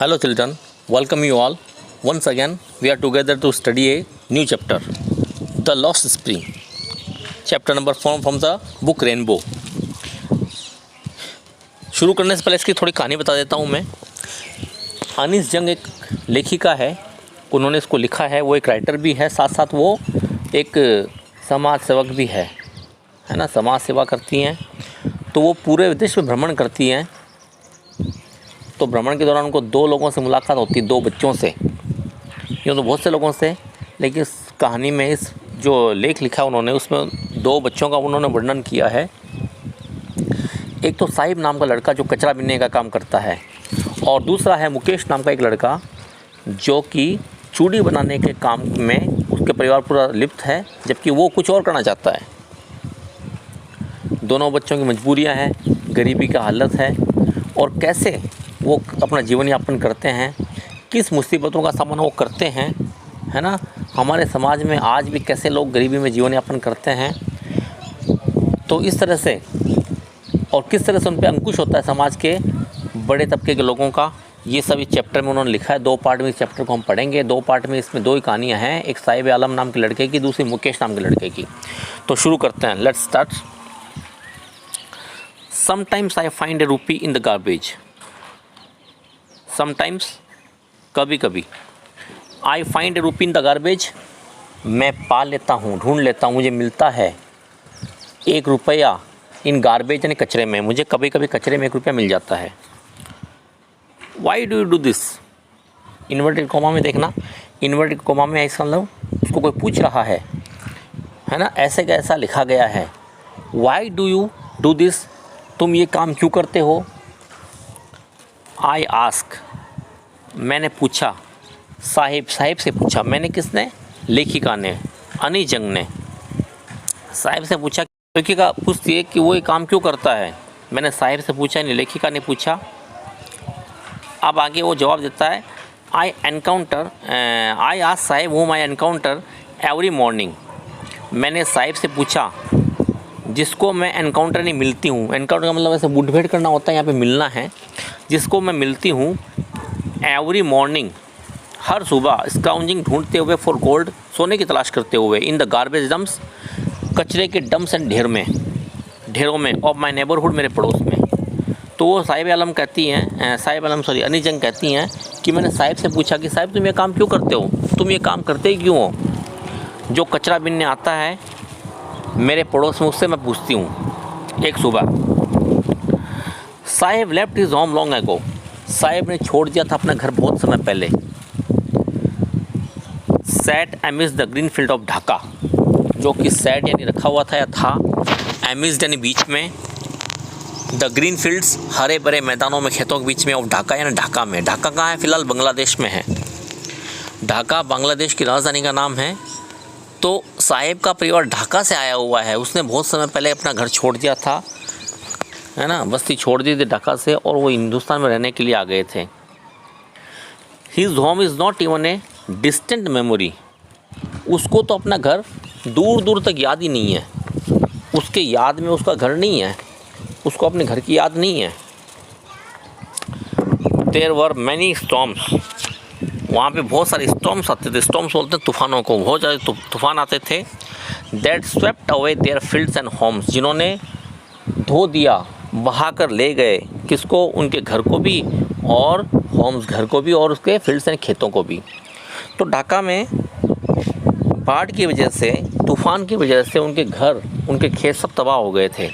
Hello children, welcome you all. Once again, we are together to study a new chapter, The Lost Spring. Chapter number 4 from the book Rainbow. शुरू करने से पहले इसकी थोड़ी कहानी बता देता हूँ मैं। अनीस जंग एक लेखिका है, उन्होंने इसको लिखा है। वो एक राइटर भी है, साथ साथ वो एक समाज सेवक भी है ना। समाज सेवा करती हैं, तो वो पूरे विदेश में भ्रमण करती हैं। तो भ्रमण के दौरान उनको दो लोगों से मुलाकात होती है, दो बच्चों से। यूँ तो बहुत से लोगों से, लेकिन इस कहानी में इस जो लेख लिखा उन्होंने, उसमें दो बच्चों का उन्होंने वर्णन किया है। एक तो साहिब नाम का लड़का जो कचरा बीनने का काम करता है, और दूसरा है मुकेश नाम का एक लड़का जो कि चूड़ी बनाने के काम में उसके परिवार पूरा लिप्त है, जबकि वो कुछ और करना चाहता है। दोनों बच्चों की मजबूरियां हैं, गरीबी का हालत है, और कैसे वो अपना जीवन यापन करते हैं, किस मुसीबतों का सामना वो करते हैं, है ना। हमारे समाज में आज भी कैसे लोग गरीबी में जीवन यापन करते हैं, तो इस तरह से और किस तरह से उन पर अंकुश होता है समाज के बड़े तबके के लोगों का, ये सब इस चैप्टर में उन्होंने लिखा है। दो पार्ट में इस चैप्टर को हम पढ़ेंगे। दो पार्ट में इसमें दो ही कहानियाँ हैं, एक साहिब आलम नाम के लड़के की, दूसरी मुकेश नाम के लड़के की। तो शुरू करते हैं, let's start. Sometimes I find a rupee in the garbage. Sometimes, कभी कभी, आई find a rupee in the garbage, मैं पा लेता हूँ, ढूंढ लेता हूँ, मुझे मिलता है एक रुपया इन गार्बेज यानी कचरे में। मुझे कभी कभी कचरे में एक रुपया मिल जाता है। Why do you do this? Inverted coma में देखना, इन्वर्टेड कोमा में ऐसा मतलब उसको कोई पूछ रहा है ना, ऐसे का ऐसा लिखा गया है। Why do you do this? तुम ये काम क्यों करते हो? आई आस्क, मैंने पूछा। साहिब, साहिब से पूछा। मैंने किसने? लेखिका ने, अनीस जंग ने साहिब से पूछा। लेखिका पूछती है कि वो ये काम क्यों करता है। मैंने साहिब से पूछा, नहीं लेखिका ने पूछा। अब आगे वो जवाब देता है, I ask Sahib whom I encounter every morning। मैंने साहिब से पूछा जिसको मैं एनकाउंटर नहीं मिलती हूँ। एनकाउंटर का मतलब ऐसे मुठभेड़ करना होता है, यहाँ पे मिलना है। जिसको मैं मिलती हूँ एवरी मॉर्निंग, हर सुबह, स्काउंजिंग ढूंढते हुए, फॉर गोल्ड, सोने की तलाश करते हुए, इन द गार्बेज डम्प्स, कचरे के डम्प्स एंड ढेरों में, ऑफ माई नेबरहुड, मेरे पड़ोस में। तो वो अनीस जंग कहती हैं कि मैंने साहिब से पूछा कि साहिब तुम ये काम क्यों करते हो, तुम ये काम करते ही क्यों हो? जो कचरा बीनने आता है मेरे पड़ोस में, उससे मैं पूछती हूँ एक सुबह। Sahib left his home long ago, Sahib ने छोड़ दिया था अपना घर बहुत समय पहले। Sat amidst the green field of Dhaka, जो कि सैट यानी रखा हुआ था या था, एमिस यानी बीच में, द ग्रीन फील्ड्स, हरे भरे मैदानों में, खेतों के बीच में, ऑफ ढाका यानी ढाका में। ढाका कहाँ है? फिलहाल बांग्लादेश में है। ढाका बांग्लादेश की राजधानी का नाम है। तो साहिब का परिवार ढाका से आया हुआ है। उसने बहुत समय पहले अपना घर छोड़ दिया था, है ना, बस्ती छोड़ दी थी ढाका से, और वो हिंदुस्तान में रहने के लिए आ गए थे। His home is not even a distant memory, उसको तो अपना घर दूर दूर तक याद ही नहीं है। उसके याद में उसका घर नहीं है, उसको अपने घर की याद नहीं है। देयर वर मैनी स्टॉर्म्स, वहाँ पे बहुत सारे स्टॉर्म्स आते थे। स्टॉर्म्स बोलते हैं तूफ़ानों को, बहुत ज़्यादा तूफ़ान आते थे। That swept away their fields and homes, जिन्होंने धो दिया, बहा कर ले गए, किसको? उनके घर को भी, और होम्स घर को भी, और उसके फील्ड्स एंड खेतों को भी। तो ढाका में बाढ़ की वजह से, तूफ़ान की वजह से उनके घर, उनके खेत सब तबाह हो गए थे।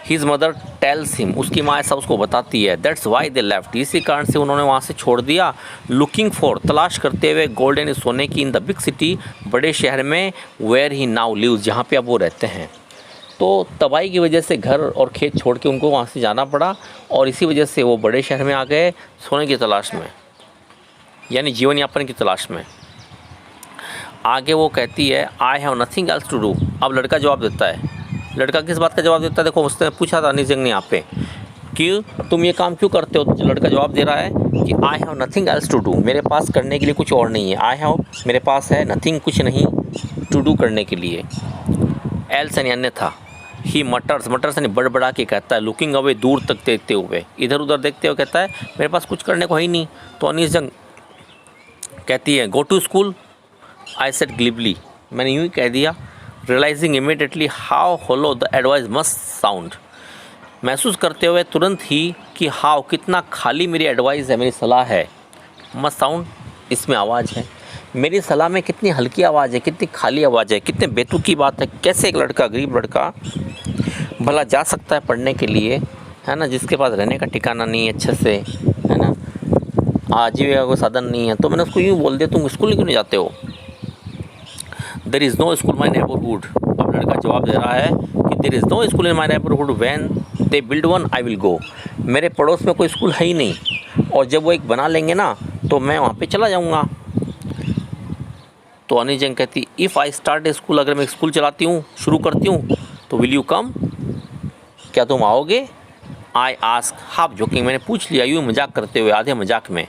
हिज मदर टेल्स हिम, उसकी माँ ऐसा उसको बताती है। दैट्स वाई दे लेफ्ट, इसी कारण से उन्होंने वहाँ से छोड़ दिया। लुकिंग फॉर, तलाश करते हुए, गोल्डन, सोने की, इन द बिग सिटी, बड़े शहर में, वेयर ही नाउ लिव्स, जहाँ पे अब वो रहते हैं। तो तबाही की वजह से घर और खेत छोड़ के उनको वहाँ से जाना पड़ा, और इसी वजह से वो बड़े शहर में आ गए, सोने की तलाश में, यानी जीवन यापन की तलाश में। आगे वो कहती है, I have nothing else to do. अब लड़का जवाब देता है। लड़का किस बात का जवाब देता है? देखो, उसने पूछा था अनीस जंग ने यहाँ पे कि तुम ये काम क्यों करते हो। तो लड़का जवाब दे रहा है कि I have nothing else to do, मेरे पास करने के लिए कुछ और नहीं है। आई हैव, मेरे पास है, नथिंग कुछ नहीं, टू डू करने के लिए, एल्स यानी अन्यथा, ही मटर्स, मटर्स यानी बड़बड़ा के कहता है, लुकिंग अवे, दूर तक देखते हुए, इधर उधर देखते हुए कहता है मेरे पास कुछ करने को है ही नहीं। तो अनीस जंग कहती है go to school. I said glibly, मैंने यूँ ही कह दिया, realising immediately how hollow the advice must sound, महसूस करते हुए तुरंत ही कि हाउ कितना खाली मेरी एडवाइस है, मेरी सलाह है, मस्ट साउंड इसमें आवाज़ है, मेरी सलाह में कितनी हल्की आवाज़ है, कितनी खाली आवाज़ है, कितने बेतुकी बात है। कैसे एक लड़का, गरीब लड़का भला जा सकता है पढ़ने के लिए, है ना, जिसके पास रहने का ठिकाना नहीं है अच्छे से, है ना, आजीविका का कोई साधन नहीं है। तो मैंने उसको यूँ बोल दिया तुम स्कूल क्यों नहीं जाते हो। There is no school my neighbourhood, अब लड़का जवाब दे रहा है कि there is no school in my neighbourhood, when they build one I will go, मेरे पड़ोस में कोई स्कूल है ही नहीं, और जब वो एक बना लेंगे ना तो मैं वहाँ पे चला जाऊँगा। तो अनी जंग कहती if I start A school, अगर मैं स्कूल चलाती हूँ, शुरू करती हूँ, तो विल यू कम, क्या तुम आओगे। आई आस्क हाफ जोकिंग, मैंने पूछ लिया यूँ मजाक करते हुए, आधे मजाक में।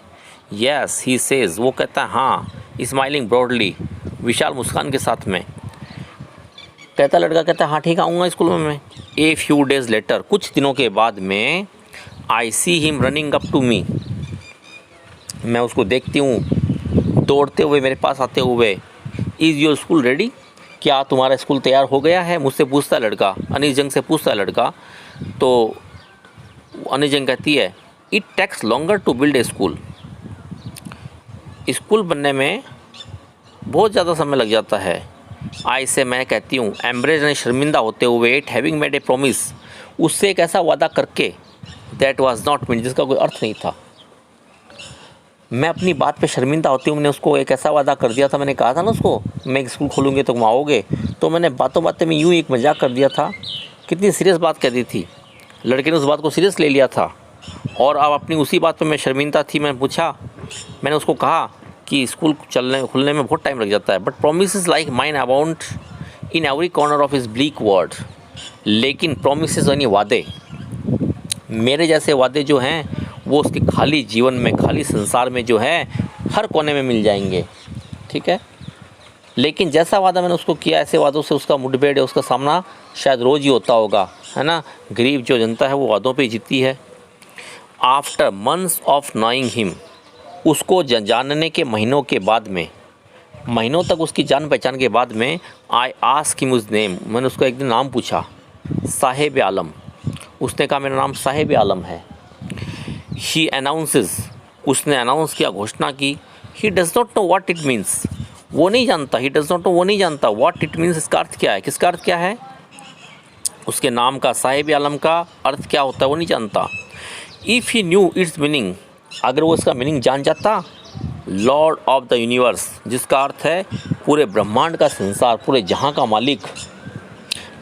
येस ही सेज, वो कहता है हाँ, स्माइलिंग ब्रॉडली, विशाल मुस्कान के साथ में। कहता लड़का कहता है हाँ ठीक आऊँगा स्कूल में मैं। ए फ्यू डेज़ लेटर, कुछ दिनों के बाद में, I see him running up to me, मैं उसको देखती हूँ दौड़ते हुए मेरे पास आते हुए। इज़ योर स्कूल रेडी, क्या तुम्हारा स्कूल तैयार हो गया है, मुझसे पूछता है लड़का, अनीस जंग से पूछता है लड़का। तो अनीस जंग कहती है it takes longer to build a school, school बनने में बहुत ज़्यादा समय लग जाता है। आई से, मैं कहती हूँ, एम्ब्रेज ने शर्मिंदा होते हुए, it having made a promise, उससे एक ऐसा वादा करके, दैट वाज नॉट मीन, जिसका कोई अर्थ नहीं था। मैं अपनी बात पे शर्मिंदा होती हूँ, मैंने उसको एक ऐसा वादा कर दिया था, मैंने कहा था ना उसको मैं एक स्कूल खोलूँगी तो तुम आओगे, तो मैंने बातों बातें में यूँ एक मजाक कर दिया था। कितनी सीरियस बात कह दी थी, लड़के ने उस बात को सीरियस ले लिया था, और अब अपनी उसी बात पे मैं शर्मिंदा थी। मैंने पूछा, मैंने उसको कहा कि स्कूल खुलने में बहुत टाइम लग जाता है, but promise like mine abound in every corner of his bleak world, लेकिन प्रोमिस यानी वादे, मेरे जैसे वादे जो हैं वो उसके खाली जीवन में, खाली संसार में जो है हर कोने में मिल जाएंगे, ठीक है। लेकिन जैसा वादा मैंने उसको किया, ऐसे वादों से उसका मुठभेड़ है, उसका सामना शायद रोज़ ही होता होगा, है ना। गरीब जो जनता है वो वादों पे जीती है। After months of knowing him, उसको जानने के महीनों के बाद में, महीनों तक उसकी जान पहचान के बाद में, I ask him his name, मैंने उसको एक दिन नाम पूछा, साहिब आलम, उसने कहा मेरा नाम साहिब आलम है। ही अनाउंसेस, उसने अनाउंस किया, घोषणा की। He does not know what it means, वो नहीं जानता, ही डज नॉट नो, वो नहीं जानता व्हाट इट मीन्स, इसका अर्थ क्या है, किसका अर्थ क्या है, उसके नाम का, साहिब आलम का अर्थ क्या होता है वो नहीं जानता। If he new it's meaning, अगर वो इसका मीनिंग जान जाता, लॉर्ड ऑफ द यूनिवर्स, जिसका अर्थ है पूरे ब्रह्मांड का संसार, पूरे जहाँ का मालिक,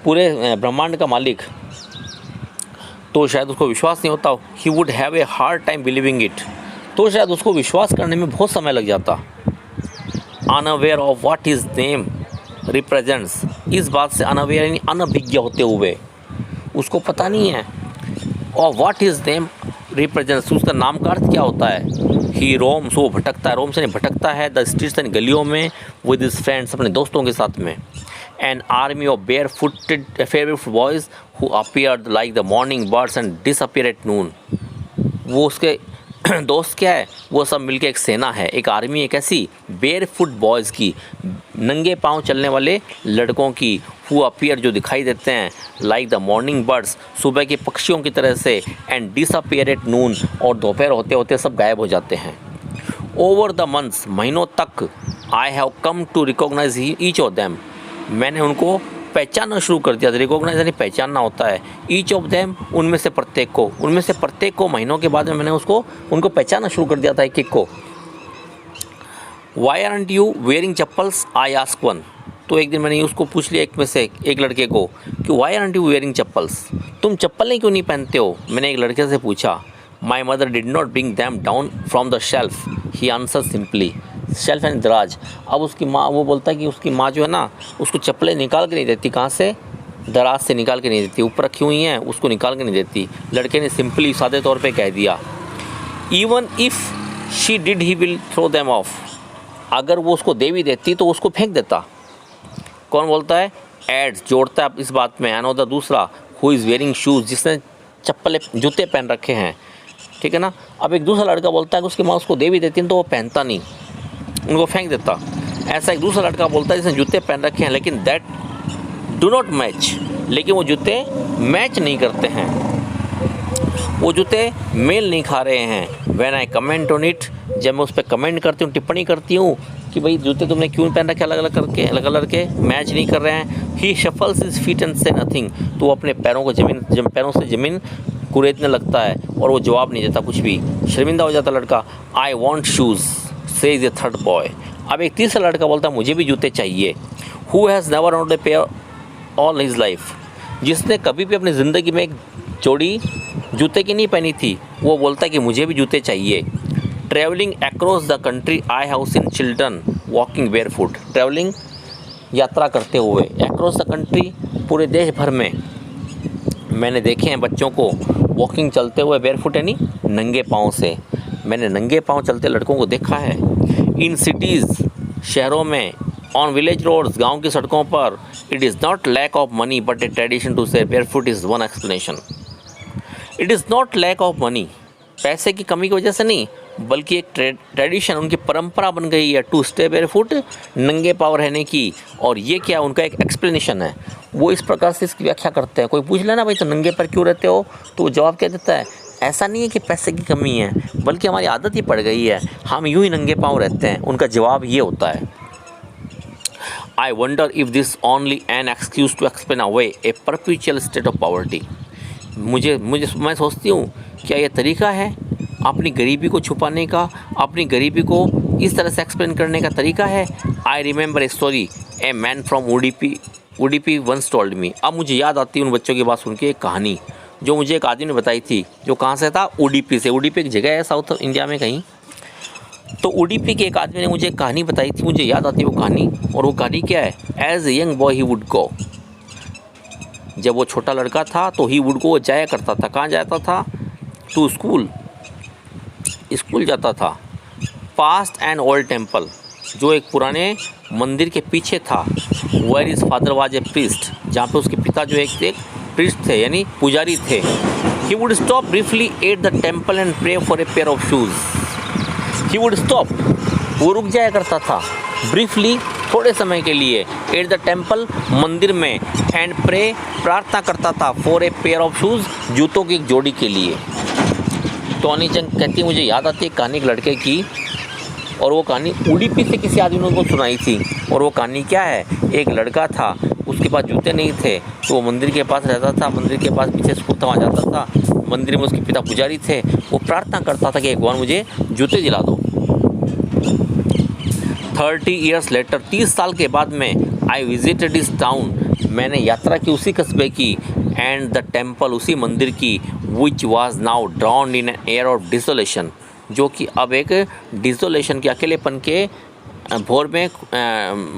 पूरे ब्रह्मांड का मालिक, तो शायद उसको विश्वास नहीं होता। He would have a hard time believing it, तो शायद उसको विश्वास करने में बहुत समय लग जाता। Unaware of what his name represents, इस बात से अनअवेयर यानी अनभिज्ञ होते हुए, उसको पता नहीं है, और व्हाट हिज नेम रिप्रेजेंट्स, उसका नाम का अर्थ क्या होता है। ही रोम्स, वो भटकता है, रोम से नहीं भटकता है, द स्ट्रीट्स यानी गलियों में, विद हिज फ्रेंड्स, अपने दोस्तों के साथ में। An army of bare footed favourite boys who appeared like the morning birds and disappear at noon, वो उसके दोस्त क्या है, वो सब मिलके एक सेना है, एक आर्मी, एक ऐसी बेयर फुट बॉयज़ की, नंगे पांव चलने वाले लड़कों की, हु अपीयर जो दिखाई देते हैं, लाइक द मॉर्निंग बर्ड्स, सुबह के पक्षियों की तरह से, एंड डिसअपीयर एट नून, और दोपहर होते होते सब गायब हो जाते हैं। ओवर द मंथ्स, महीनों तक, I have come to recognise each of them, मैंने उनको पहचानना शुरू कर दिया। रिकॉग्नाइज यानी पहचानना होता है। ईच ऑफ देम, उनमें से प्रत्येक को, उनमें से प्रत्येक को महीनों के बाद में मैंने उनको पहचानना शुरू कर दिया था, एक एक को। Why aren't you wearing chappals, I ask one, तो एक दिन मैंने उसको पूछ लिया, एक में से एक लड़के को, कि why aren't you wearing chappals, तुम चप्पलें क्यों नहीं पहनते हो, मैंने एक लड़के से पूछा। My mother did not bring them down from the shelf, he answer simply, shelf and दराज। अब उसकी माँ, वो बोलता है कि उसकी माँ जो है ना, उसको चप्पलें निकाल के नहीं देती, कहाँ से, दराज से निकाल के नहीं देती, ऊपर रखी हुई हैं, उसको निकाल के नहीं देती। लड़के ने सिंपली सादे तौर पे कह दिया, even if she did he will throw them off, अगर वो उसको दे भी देती तो उसको फेंक देता। कौन बोलता है, एड्स जोड़ता है इस बात में, अनदर दूसरा, हु इज़ वेयरिंग शूज़, जिसने चप्पल जूते पहन रखे हैं, ठीक है ना। अब एक दूसरा लड़का बोलता है कि उसकी माँ उसको दे भी देती है तो वो पहनता नहीं, उनको फेंक देता। ऐसा एक दूसरा लड़का बोलता है जिसने जूते पहन रखे हैं लेकिन दैट डू नॉट मैच, लेकिन वो जूते मैच नहीं करते हैं, वो जूते मेल नहीं खा रहे हैं। When I comment on it, जब मैं उस पर कमेंट करती हूँ, टिप्पणी करती हूँ कि भाई जूते तुमने क्यों पहन रखे अलग अलग कलर के, मैच नहीं कर रहे हैं। ही शफल्स हिज फीट एंड से नथिंग, तो वो अपने पैरों को पैरों से ज़मीन कुरेदने लगता है और वो जवाब नहीं देता कुछ भी, शर्मिंदा हो जाता लड़का। I want shoes says A third boy. अब एक तीसरा लड़का बोलता है मुझे भी जूते चाहिए। Who has never owned a pair all his life, जिसने कभी भी अपनी ज़िंदगी में एक जोड़ी जूते की नहीं पहनी थी, वो बोलता है कि मुझे भी जूते चाहिए। Travelling across the country I have seen children walking barefoot, travelling यात्रा करते हुए, अक्रॉस द कंट्री पूरे देश भर में मैंने देखे हैं बच्चों को वॉकिंग चलते हुए, बेयरफुट यानी नंगे पाँव से, मैंने नंगे पाँव चलते लड़कों को देखा है। इन सिटीज़, शहरों में, ऑन विलेज रोड्स, गांव की सड़कों पर, it is not lack of money but a tradition to say barefoot is one explanation. It is not lack of money, पैसे की कमी की वजह से नहीं, बल्कि एक ट्रेडिशन, उनकी परंपरा बन गई है टू स्टे बेयरफुट, नंगे पाँव रहने की। और ये क्या, उनका एक एक्सप्लेनेशन है, वो इस प्रकार से इसकी व्याख्या करते हैं। कोई पूछ लेना भाई तो नंगे पर क्यों रहते हो, तो वो जवाब क्या देता है, ऐसा नहीं है कि पैसे की कमी है, बल्कि हमारी आदत ही पड़ गई है, हम यूँ ही नंगे पाँव रहते हैं। उनका जवाब ये होता है, I wonder if this only an excuse to explain away a perpetual state of poverty. मैं सोचती हूँ क्या ये तरीका है अपनी गरीबी को छुपाने का, अपनी गरीबी को इस तरह से एक्सप्लेन करने का तरीका है। I remember a story a man from Udupi once told me. अब मुझे याद आती है उन बच्चों की बात सुन के एक कहानी जो मुझे एक आदमी ने बताई थी, जो कहाँ से था, उडीपी से। उडीपी एक जगह है साउथ इंडिया में कहीं, तो उडीपी के एक आदमी ने मुझे एक कहानी बताई थी, मुझे याद आती है वो कहानी। और वो कहानी क्या है, as a young boy he would go, जब वो छोटा लड़का था तो ही वुड गो, वो जाया करता था, कहाँ जाता था, टू स्कूल जाता था। पास्ट एन ओल्ड टेम्पल, जो एक पुराने मंदिर के पीछे था। Where his father was a priest, जहाँ पे उसके पिता जो एक प्रीस्ट थे यानी पुजारी थे। He would stop briefly at the temple and pray for a pair of shoes. He would stop, वो रुक जाया करता था, ब्रीफली थोड़े समय के लिए, एट द टेम्पल मंदिर में, एंड प्रे प्रार्थना करता था, for a pair of shoes जूतों की एक जोड़ी के लिए। टॉनी चंग कहती है मुझे याद आती है कहानी एक लड़के की, और वो कहानी उडीपी से किसी आदमी ने उनको सुनाई थी। और वो कहानी क्या है, एक लड़का था, उसके पास जूते नहीं थे, तो वो मंदिर के पास रहता था, मंदिर के पास पीछे स्कूल था, वहाँ जाता था। मंदिर में उसके पिता पुजारी थे, वो प्रार्थना करता था कि भगवान मुझे जूते दिला दो। 30 ईयर्स लेटर, 30 साल के बाद में, आई विजिटेड इस टाउन, मैंने यात्रा की उसी कस्बे की, एंड द टेम्पल, उसी मंदिर की, which was now drowned in an air of desolation, जो कि अब एक डिसोलेशन के, अकेलेपन के भोर में,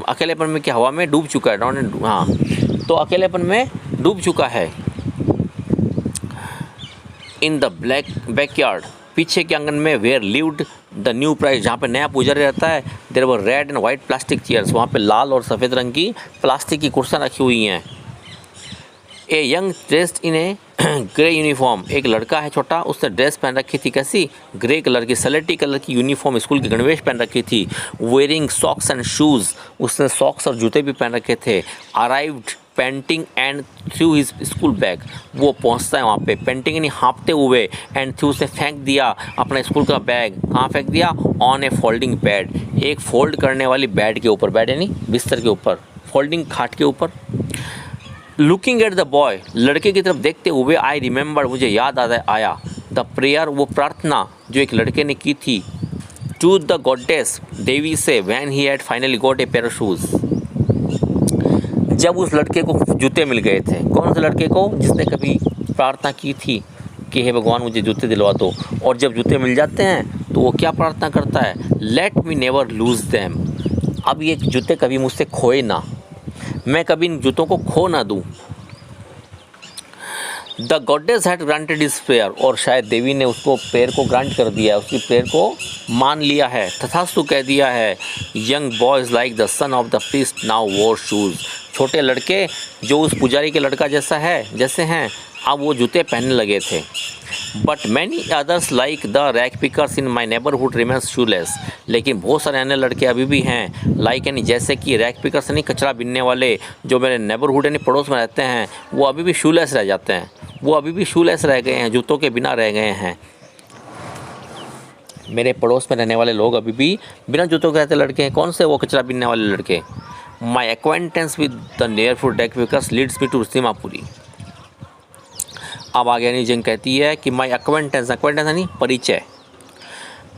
अकेलेपन में, की हवा में डूब चुका है, ड्राउंड, हाँ, तो अकेलेपन में डूब चुका है। इन द बैकयार्ड, पीछे के आंगन में, where lived the new priest, जहाँ पे नया पुजारी रहता है, there were red and white plastic chairs, वहाँ पे लाल और सफ़ेद रंग की प्लास्टिक की कुर्सियाँ रखी हुई हैं। A young dressed in A grey uniform, एक लड़का है छोटा, उसने ड्रेस पहन रखी थी, कैसी, ग्रे कलर की, सलेटी कलर की यूनिफॉर्म, स्कूल की गणवेश पहन रखी थी। वेयरिंग सॉक्स एंड शूज़, उसने सॉक्स और जूते भी पहन रखे थे। Arrived painting and through his school bag, वो पहुंचता है वहाँ पे, पेंटिंग यानी हाँपते हुए, एंड थ्रू, उसने फेंक दिया अपना स्कूल का बैग, कहाँ फेंक दिया, ऑन ए फोल्डिंग बेड, एक फोल्ड करने वाली बेड के ऊपर, बेड यानी बिस्तर के ऊपर, फोल्डिंग खाट के ऊपर। लुकिंग एट द बॉय, लड़के की तरफ देखते हुए, आई रिमेंबर, मुझे याद आया, द प्रेयर, वो प्रार्थना जो एक लड़के ने की थी, टू द गॉडेस, देवी से, when he had finally got a pair of shoes, जब उस लड़के को जूते मिल गए थे। कौन से लड़के को, जिसने कभी प्रार्थना की थी कि हे भगवान मुझे जूते दिलवा दो, और जब जूते मिल जाते हैं तो वो क्या प्रार्थना करता है, let me never loose them, अब ये जूते कभी मुझसे खोए ना, मैं कभी इन जूतों को खो ना दूँ। The goddess had granted his prayer, और शायद देवी ने उसको प्रेयर को ग्रांट कर दिया है, उसकी प्रेयर को मान लिया है, तथास्तु कह दिया है। Young boys like the son of the priest now वोर शूज़, छोटे लड़के जो उस पुजारी के लड़का जैसे हैं, अब वो जूते पहनने लगे थे। But many others like the rag pickers in my neighbourhood remains shoelace. लेकिन बहुत सारे अन्य लड़के अभी भी हैं, लाइक यानी जैसे कि रैक पिकर्स यानी कचरा बीनने वाले जो मेरे नेबरहुड यानी पड़ोस में रहते हैं, वो अभी भी शूलेस रह जाते हैं, वो अभी भी शूलेस रह गए हैं, जूतों के बिना रह गए हैं। मेरे पड़ोस में रहने वाले लोग अभी भी बिना जूतों के रहते लड़के हैं। कौन से? वो कचरा बीनने वाले लड़के। My acquaintance with the neighbourhood rag pickers leads me to Seemapuri. अब आगे जंग कहती है कि माई एक्वेंटेंस यानी परिचय,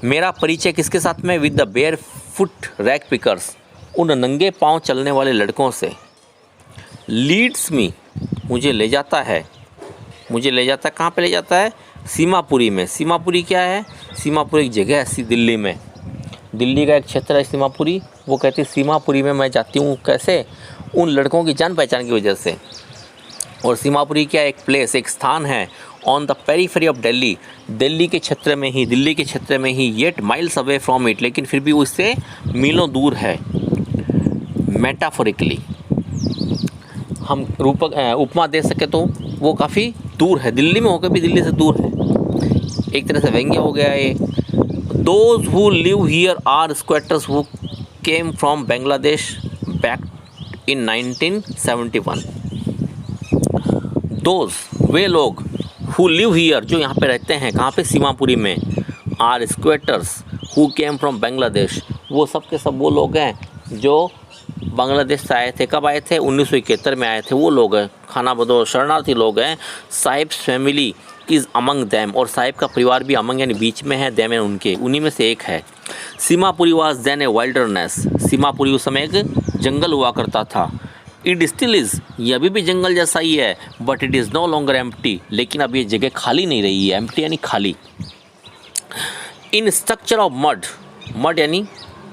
मेरा परिचय किसके साथ में? With the bare foot rag pickers, उन नंगे पाँव चलने वाले लड़कों से। लीड्स मी, मुझे ले जाता है कहाँ पे ले जाता है? सीमापुरी में। सीमापुरी क्या है? सीमापुरी एक जगह है दिल्ली में, दिल्ली का एक क्षेत्र है सीमापुरी। वो कहती है सीमापुरी में मैं जाती हूँ, कैसे? उन लड़कों की जान पहचान की वजह से। और सीमापुरी क्या एक प्लेस, एक स्थान है on the periphery of Delhi, Delhi के क्षेत्र में ही yet miles away from it, लेकिन फिर भी उससे मीलों दूर है। मेटाफोरिकली हम उपमा दे सके तो वो काफ़ी दूर है, दिल्ली में होकर भी दिल्ली से दूर है। एक तरह से व्यंग्य हो गया ये। Those who live here are squatters who came from Bangladesh back in 1971। Those वे लोग, हु लिव हियर जो यहाँ पे रहते हैं, कहाँ पे? सीमापुरी में। Are squatters who came from Bangladesh, वो सब के सब वो लोग हैं जो बांग्लादेश से आए थे। कब आए थे? 1971 में आए थे। वो लोग हैं, खाना बदोश शरणार्थी लोग हैं। Sahibs family is among them, और साहिब का परिवार भी अमंग यानी बीच में है, दैम उनके, उन्हीं में से एक है। Seemapuri was then a wilderness, Seemapuri उस समय एक जंगल हुआ करता था। इट स्टिल इज़, ये अभी भी जंगल जैसा ही है। But it is no longer empty, लेकिन अब ये जगह खाली नहीं रही है। एम्प्टी यानी खाली। इन स्ट्रक्चर ऑफ मड, मड यानी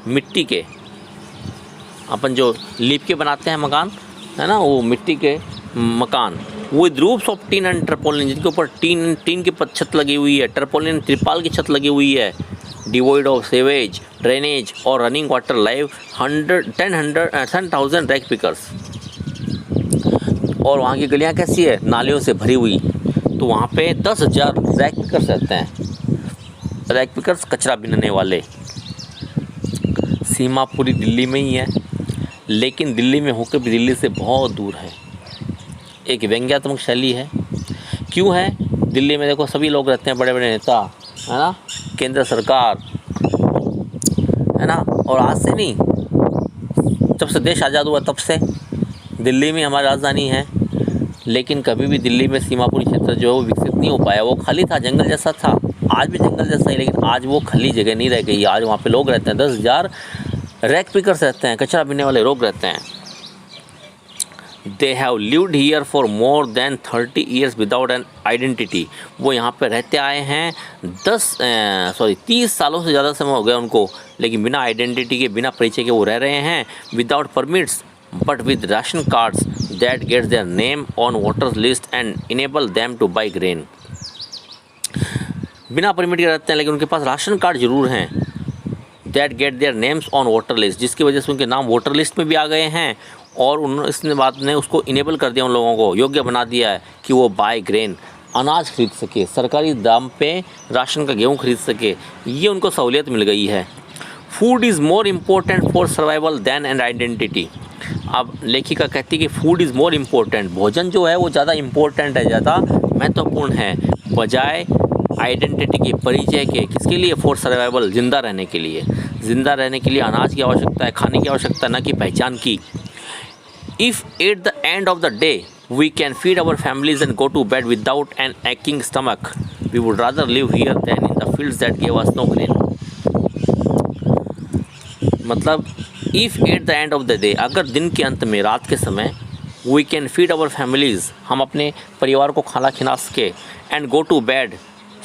मिट्टी के, अपन जो लीप के बनाते हैं मकान, है ना, वो मिट्टी के मकान। With roofs of tin and tarpaulin, जिनके ऊपर टीन की छत लगी हुई है, टर्पोलिन त्रिपाल की छत लगी हुई है। डिवॉइड ऑफ सेवेज, ड्रेनेज और running water live 10,000 rag pickers. और वहाँ की गलियाँ कैसी है? नालियों से भरी हुई। तो वहाँ पे 10,000 रैक पिकर्स रहते हैं। रैक पिकर्स कचरा बीनने वाले। सीमापुरी दिल्ली में ही है, लेकिन दिल्ली में होकर भी दिल्ली से बहुत दूर है। एक व्यंग्यात्मक शैली है। क्यों है? दिल्ली में देखो सभी लोग रहते हैं, बड़े बड़े नेता, है ना, केंद्र सरकार, है ना। और आज से नहीं, जब से देश आज़ाद हुआ तब से दिल्ली में हमारी राजधानी है। लेकिन कभी भी दिल्ली में सीमापुरी क्षेत्र जो है वो विकसित नहीं हो पाया। वो खाली था, जंगल जैसा था, आज भी जंगल जैसा ही, लेकिन आज वो खाली जगह नहीं रह गई। आज वहाँ पे लोग रहते हैं, 10,000 रैक पिकर्स रहते हैं, कचरा बीनने वाले लोग रहते हैं। They have lived here for more than 30 years without an identity. वो यहाँ पे रहते आए हैं 30 सालों से ज़्यादा समय हो गया उनको, लेकिन बिना आइडेंटिटी के, बिना परिचय के वो रह रहे हैं। Without permits but with ration cards that gets their name on voters list and enable them to buy grain. बिना परमिट के रहते हैं, लेकिन उनके पास राशन कार्ड जरूर हैं। That get their names on voter list, जिसकी वजह से उनके नाम वोटर लिस्ट में भी आ गए हैं। और इसने बात ने उसको इनेबल कर दिया, उन लोगों को योग्य बना दिया है कि वो बाय ग्रेन, अनाज खरीद सके, सरकारी दाम पे राशन का गेहूँ खरीद सके। ये उनको सहूलियत मिल गई है। Food is more important for survival than and identity. अब लेखिका कहती है कि फूड इज़ मोर इम्पोर्टेंट, भोजन जो है वो ज़्यादा इम्पोर्टेंट है, ज़्यादा महत्वपूर्ण है, बजाय आइडेंटिटी के, परिचय के। किसके लिए? फॉर सर्वाइवल, जिंदा रहने के लिए। जिंदा रहने के लिए अनाज की आवश्यकता है, खाने की आवश्यकता, न कि पहचान की। If at the end of the day we can feed our families and go to bed without an aching stomach, we would rather live here than in the fields that give us no grain. मतलब if at the end of the day, अगर दिन के अंत में, रात के समय, we can feed our families, हम अपने परिवार को खाना खिला सके, एंड गो टू बेड,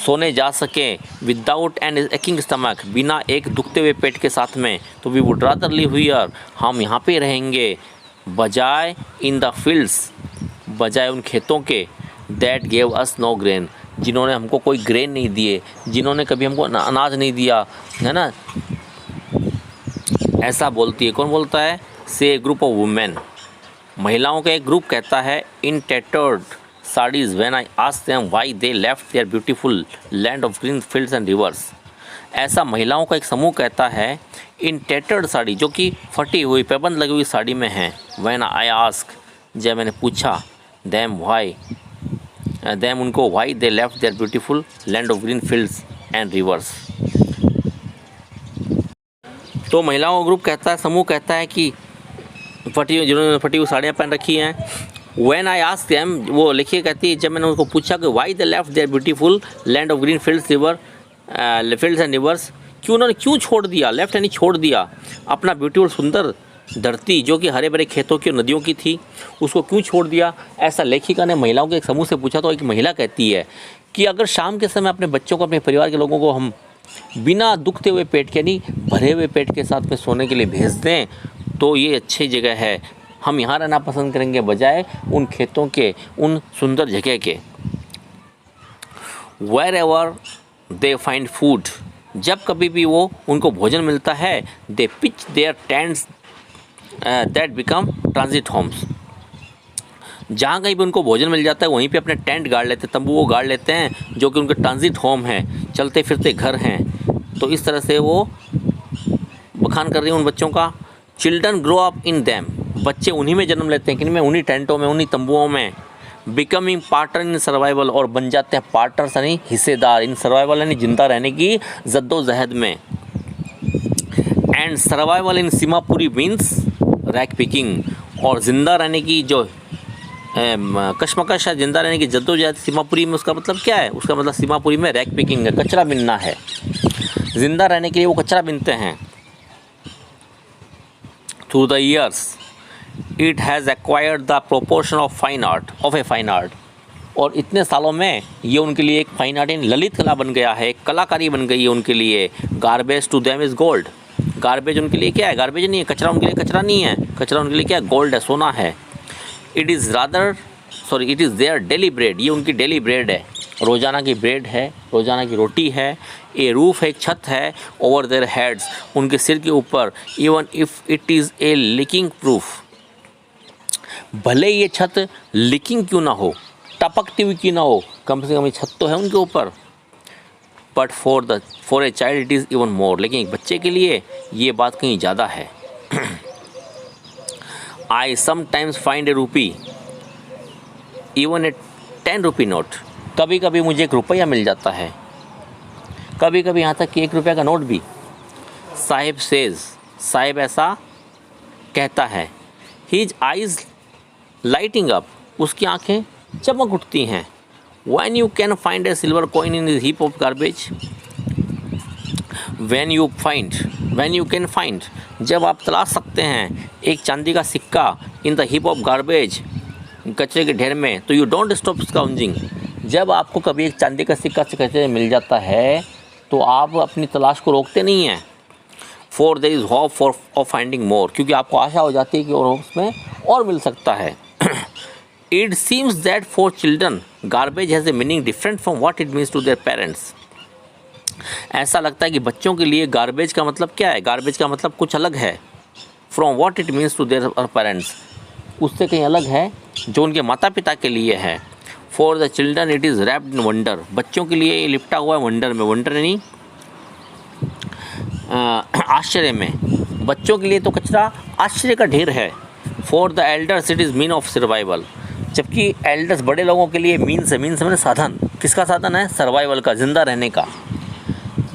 सोने जा सकें, विदाउट एन aching stomach, बिना एक दुखते हुए पेट के साथ में, तो we would rather live here, हम यहाँ पे रहेंगे, बजाय इन द फील्ड्स, बजाय उन खेतों के, that gave us no grain, जिन्होंने हमको कोई ग्रेन नहीं दिए, जिन्होंने कभी हमको अनाज नहीं दिया, है ना। ऐसा बोलती है, कौन बोलता है? से ग्रुप ऑफ वुमेन, महिलाओं का एक ग्रुप कहता है in tattered saris when I ask them why they left their beautiful land of green fields and rivers. ऐसा महिलाओं का एक समूह कहता है इन टैटर्ड साड़ी, जो कि फटी हुई पैबंद लगी हुई साड़ी में है, व्हेन आई आस्क, जब मैंने पूछा, देम उनको why they left their beautiful land of green fields and rivers. तो महिलाओं का ग्रुप कहता है, समूह कहता है कि जिन्होंने फटी हुई साड़ियाँ पहन रखी हैं, व्हेन आई आस्क देम, वो लिखिए कहती है, जब मैंने उनको पूछा कि why they left their beautiful land of green fields and rivers, उन्होंने क्यों छोड़ दिया, लेफ्ट यानी छोड़ दिया, अपना ब्यूटीफुल सुंदर धरती जो कि हरे भरे खेतों की और नदियों की थी, उसको क्यों छोड़ दिया, ऐसा लेखिका ने महिलाओं के एक समूह से पूछा। तो एक महिला कहती है कि अगर शाम के समय अपने बच्चों को, अपने परिवार के लोगों को हम बिना दुखते हुए पेट के, यानी भरे हुए पेट के साथ में सोने के लिए भेज दें, तो ये अच्छी जगह है, हम यहाँ रहना पसंद करेंगे बजाय उन खेतों के, उन सुंदर जगह के। Wherever they find food, जब कभी भी वो उनको भोजन मिलता है, they pitch their tents that become transit homes, जहाँ कहीं भी उनको भोजन मिल जाता है वहीं पे अपने टेंट गाड़ लेते हैं, तंबू वो गाड़ लेते हैं, जो कि उनके ट्रांजिट होम है, चलते फिरते घर हैं। तो इस तरह से वो बखान कर रही हैं उन बच्चों का। Children grow up in them, बच्चे उन्हीं में जन्म लेते हैं, किन में, उन्हीं टेंटों में, उन्हीं तंबुओं में। बिकमिंग पार्टनर इन सर्वाइवल, और बन जाते हैं पार्टनर्स यानी हिस्सेदार, इन सर्वाइवल यानी जिंदा रहने की जद्दोजहद में। And survival in Seemapuri means rag picking, और ज़िंदा रहने की जो कश्मकश है, जिंदा रहने की जद्दोजहद सीमापुरी में, उसका मतलब क्या है, उसका मतलब सीमापुरी में रैक पिकिंग है, कचरा बिनना है। जिंदा रहने के लिए वो कचरा बिनते हैं। Through the years it has acquired the proportion of a fine art, और इतने सालों में ये उनके लिए एक फाइन आर्ट यानी ललित कला बन गया है, एक कलाकारी बन गई है उनके लिए। Garbage to them is gold, garbage उनके लिए क्या है, गार्बेज नहीं है, कचरा उनके लिए कचरा नहीं है, कचरा उनके लिए क्या है, गोल्ड है, सोना है। It is their daily bread, ये उनकी डेली ब्रेड है, रोज़ाना की ब्रेड है, रोज़ाना की रोटी है। ए रूफ है, एक छत है, ओवर देयर हेड्स, उनके सिर के ऊपर। Even if it is a leaking proof, भले ये छत लीकिंग क्यों ना हो, टपकती हुई क्यों ना हो, कम से कम ये छत तो है उनके ऊपर। But for a child it is even more, लेकिन एक बच्चे के लिए ये बात कहीं ज़्यादा है। आई समटाइम्स फाइंड ए रूपी इवन ए 10 रुपी नोट, कभी कभी मुझे 1 रुपया मिल जाता है, कभी कभी यहाँ तक कि 1 रुपये का नोट भी। साहिब सेज, साहिब ऐसा कहता है। हिज आइज़ लाइटिंग अप, उसकी आंखें चमक उठती हैं। When you can find a silver coin in this heap of garbage, when you can find, जब आप तलाश सकते हैं एक चांदी का सिक्का in the heap of garbage, कचरे के ढेर में, तो you don't stop scrounging, जब आपको कभी एक चांदी का सिक्का कचरे में मिल जाता है तो आप अपनी तलाश को रोकते नहीं हैं। For there is hope of finding more, क्योंकि आपको आशा हो जाती है कि और उसमें और मिल सकता है। It seems that for children, garbage has a meaning different from what it means to their parents. ऐसा लगता है कि बच्चों के लिए गार्बेज का मतलब क्या है, गार्बेज का मतलब कुछ अलग है, from what it means to their parents, उससे कहीं अलग है जो उनके माता पिता के लिए है। For the children it is wrapped in wonder, बच्चों के लिए ये लिपटा हुआ है वंडर में, वंडर यानी आश्चर्य में, बच्चों के लिए तो कचरा आश्चर्य का ढेर है। For the elders it is mean of survival, जबकि एल्डर्स बड़े लोगों के लिए मीन्स है, मीन्स मैंने साधन, किसका साधन है, सर्वाइवल का, जिंदा रहने का।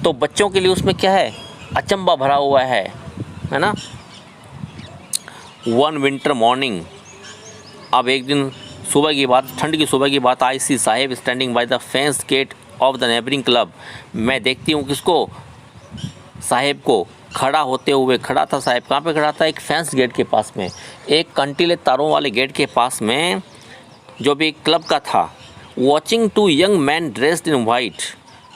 तो बच्चों के लिए उसमें क्या है, अचंबा भरा हुआ है ना। वन विंटर मॉर्निंग, अब एक दिन सुबह की बात, ठंड की सुबह की बात, I see Saheb standing by the fence gate of the neighbouring club, मैं देखती हूँ किसको, साहिब को खड़ा होते हुए। खड़ा था साहिब, कहाँ पे खड़ा था, एक फेंस गेट के पास में, एक कंटीले तारों वाले गेट के पास में, जो भी एक क्लब का था। Watching 2 young man dressed in white,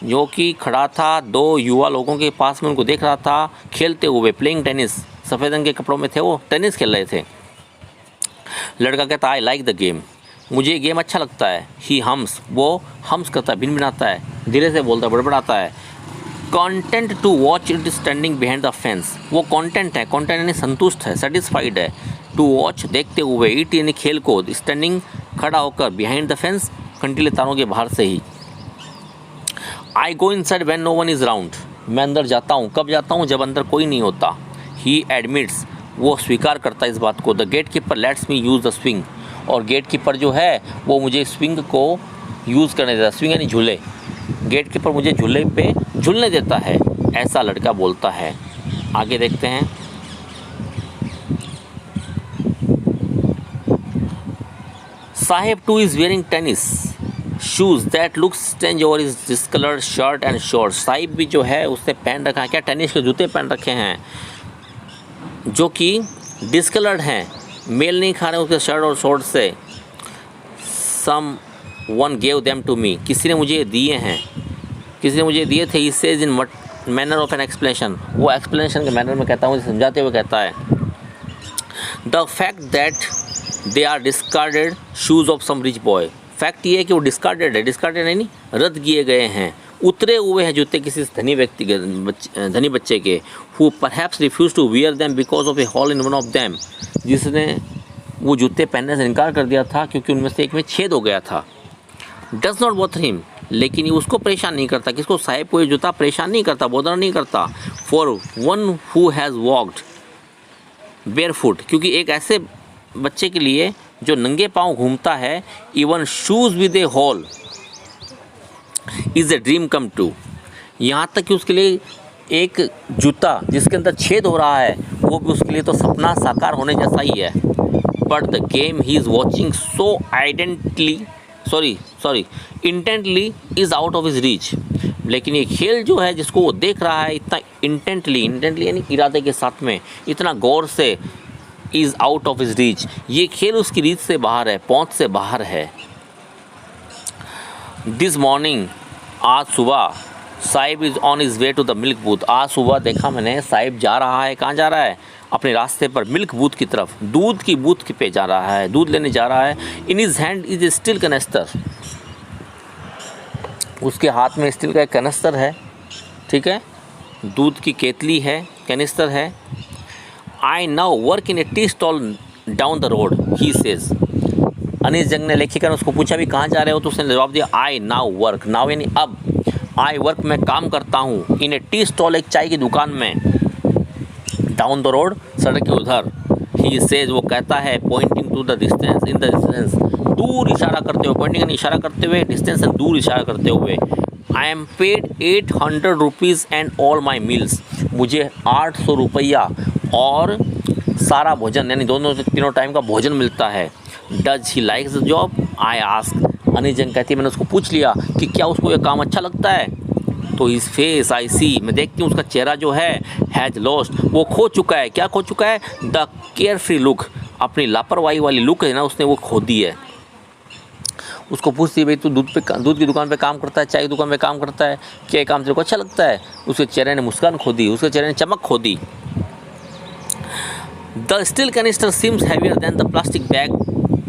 जो कि खड़ा था 2 युवा लोगों के पास में, उनको देख रहा था खेलते हुए, प्लेइंग टेनिस, सफ़ेद रंग के कपड़ों में थे वो, टेनिस खेल रहे थे। लड़का कहता आई लाइक द गेम, मुझे ये गेम अच्छा लगता है। ही हम्स, वो हम्स करता है, भिनभिनाता है, धीरे से बोलता है, बड़बड़ाता है। Content to watch it standing behind the fence, वो कॉन्टेंट है, कॉन्टेंट यानी संतुष्ट है, सेटिस्फाइड है, टू वॉच देखते हुए, इट यानी खेल को, स्टैंडिंग खड़ा होकर, बिहाइंड द फेंस कंटीले तारों के बाहर से ही। I go inside when no one is round, मैं अंदर जाता हूँ, कब जाता हूँ, जब अंदर कोई नहीं होता। ही एडमिट्स, वो स्वीकार करता है इस बात को। The gate keeper lets me use the swing, और गेट कीपर जो है वो मुझे स्विंग को यूज़ करने देता है। स्विंग यानी झूले, गेट कीपर मुझे झूले पे झूलने देता है, ऐसा लड़का बोलता है। आगे देखते हैं। Saheb too is wearing tennis shoes that looks strange over his discoloured shirt and shorts. Saheb भी जो है उसने पहन रखा है क्या, टेनिस के जूते पहन रखे हैं जो कि डिस्कलर्ड हैं, मेल नहीं खा रहे उसके शर्ट और शॉर्ट से। Someone gave them to me, किसी ने मुझे दिए हैं, किसी ने मुझे दिए थे। He says in manner of an explanation, वो एक्सप्लेनेशन के मैनर में कहता हूँ, समझाते हुए कहता है। The fact that they are discarded shoes of some rich boy, fact ये है कि वो डिस्कार्डेड है, डिस्कार्डेड है नहीं, रद्द किए गए हैं, उतरे हुए हैं जूते किसी धनी व्यक्ति के, धनी बच्चे के। Who perhaps refuse to wear them because of a hole in one of them, जिसने वो जूते पहनने से इनकार कर दिया था क्योंकि उनमें से एक में छेद हो गया था। डज नॉट बॉथर हिम, लेकिन ये उसको परेशान नहीं करता, किसको, साहिब को ये जूता परेशान नहीं करता, बोदर नहीं करता। For one who has walked bear foot, क्योंकि एक ऐसे बच्चे के लिए जो नंगे पाँव घूमता है, even shoes with a hole is a dream come true, यहाँ तक कि उसके लिए एक जूता जिसके अंदर छेद हो रहा है वो भी उसके लिए तो सपना साकार होने जैसा ही है। But the game he is watching so intently is out of his reach, लेकिन ये खेल जो है जिसको वो देख रहा है इतना इंटेंटली यानी इरादे के साथ में, इतना गौर से, is out of his reach, ये खेल उसकी रीच से बाहर है, पहुंच से बाहर है। दिस मॉर्निंग, आज सुबह, Sahib is on his way to the milk booth, आज सुबह देखा मैंने साहिब जा रहा है, कहाँ जा रहा है, अपने रास्ते पर मिल्क बूथ की तरफ, दूध की बूथ पे जा रहा है, दूध लेने जा रहा है। In his hand is a steel canister, उसके हाथ में स्टील का एक कैनिस्टर है, ठीक है, दूध की केतली है, कैनिस्टर है। I now work in a tea stall down the road, he says. Anees Jung ने लेखिका ने उसको पूछा भी कहाँ जा रहे हो, तो उसने जवाब दिया आई नाउ वर्क, नाउ यानी अब, आई वर्क मैं काम करता हूँ, इन ए टी स्टॉल एक चाय की दुकान में, डाउन द रोड सड़क के उधर। ही सेज वो कहता है, pointing to the distance, in the distance, दूर इशारा करते हुए, पॉइंटिंग यानी इशारा करते हुए, डिस्टेंस दूर इशारा करते हुए। I am paid 800 rupees and all my meals, मुझे 800 रुपया और सारा भोजन यानी दोनों तीनों टाइम का भोजन मिलता है। Does he likes the job, I ask, Anees Jung कहती है मैंने उसको पूछ लिया कि क्या उसको ये काम अच्छा लगता है, तो इस फेस आई सी, मैं देखती हूँ उसका चेहरा जो है, हैज लॉस्ट, वो खो चुका है, क्या खो चुका है, द केयर फ्री लुक, अपनी लापरवाही वाली लुक है ना, उसने वो खो दी है। उसको पूछती है भाई तू दूध की दुकान पे काम करता है, चाय की दुकान पे काम करता है, क्या काम तेरे को अच्छा लगता है, उसके चेहरे ने मुस्कान खो दी, उसके चेहरे ने चमक खो दी। The steel canister seems heavier than the plastic bag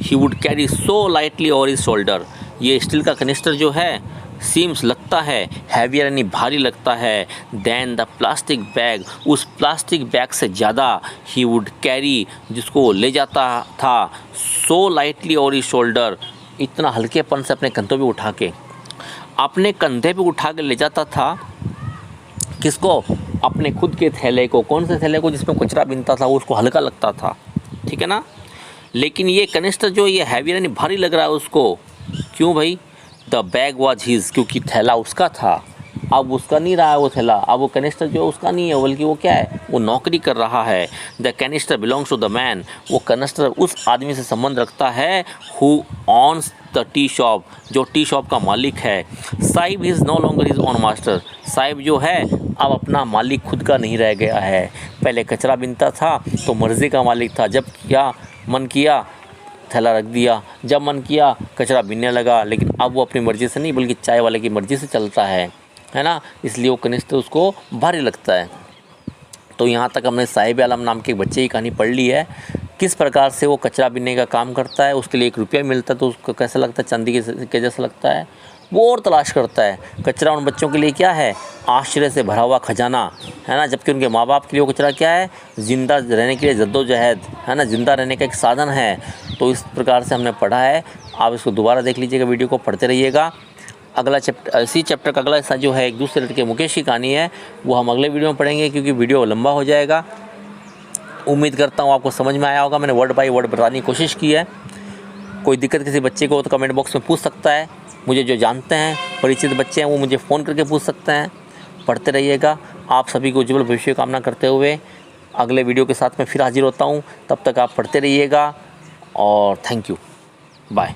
he would carry so lightly over his shoulder, ये स्टील का कैनिस्टर जो है सीम्स लगता है, हैवियर यानी भारी लगता है, देन द प्लास्टिक बैग, उस प्लास्टिक बैग से ज़्यादा, ही वुड कैरी जिसको ले जाता था, सो लाइटली ओवर हिज शोल्डर, इतना हल्केपन से अपने कंधों पे उठा के, अपने कंधे पे उठा के ले जाता था, किसको, अपने खुद के थैले को, कौन से थैले को, जिसमें कचरा बिनता था, वो उसको हल्का लगता था, ठीक है ना। लेकिन ये कैनिस्टर जो ये हैवी यानी भारी लग रहा है उसको, क्यों भाई, द बैग वॉज हिज, क्योंकि थैला उसका था, अब उसका नहीं रहा है वो थैला, अब वो कैनिस्टर जो उसका नहीं है, बल्कि वो क्या है, वो नौकरी कर रहा है। The canister belongs to the man, वो कैनिस्टर उस आदमी से संबंध रखता है, who owns the tea shop, जो टी शॉप का मालिक है। Sahib is no longer his own master, Sahib जो है अब अपना मालिक खुद का नहीं रह गया है, पहले कचरा बिनता था तो मर्ज़ी का मालिक था, जब क्या मन किया थैला रख दिया, जब मन किया कचरा बिनने लगा, लेकिन अब वो अपनी मर्ज़ी से नहीं बल्कि चाय वाले की मर्ज़ी से चलता है ना, इसलिए वो कैनिस्टर उसको भारी लगता है। तो यहाँ तक हमने साहिब आलम नाम के एक बच्चे की कहानी पढ़ ली है, किस प्रकार से वो कचरा बिनने का काम करता है, उसके लिए 1 रुपया मिलता है तो उसको कैसा लगता है, चांदी के जैसा लगता है, वो और तलाश करता है। कचरा उन बच्चों के लिए क्या है, आश्चर्य से भरा हुआ खजाना है ना, जबकि उनके माँ बाप के लिए वो कचरा क्या है, ज़िंदा रहने के लिए जद्दोजहद है ना, ज़िंदा रहने का एक साधन है। तो इस प्रकार से हमने पढ़ा है। आप इसको दोबारा देख लीजिएगा, वीडियो को पढ़ते रहिएगा। अगला चैप्टर, इसी चैप्टर का अगला हिस्सा जो है एक दूसरे लड़के मुकेश की कहानी है, वो हम अगले वीडियो में पढ़ेंगे, क्योंकि वीडियो लंबा हो जाएगा। उम्मीद करता हूँ आपको समझ में आया होगा। मैंने वर्ड बाय वर्ड बताने की कोशिश की है। कोई दिक्कत किसी बच्चे को तो कमेंट बॉक्स में पूछ सकता है। मुझे जो जानते हैं, परिचित बच्चे हैं, वो मुझे फ़ोन करके पूछ सकते हैं। पढ़ते रहिएगा। आप सभी को उज्जवल भविष्य कामना करते हुए अगले वीडियो के साथ मैं फिर हाजिर होता हूँ। तब तक आप पढ़ते रहिएगा और थैंक यू, बाय।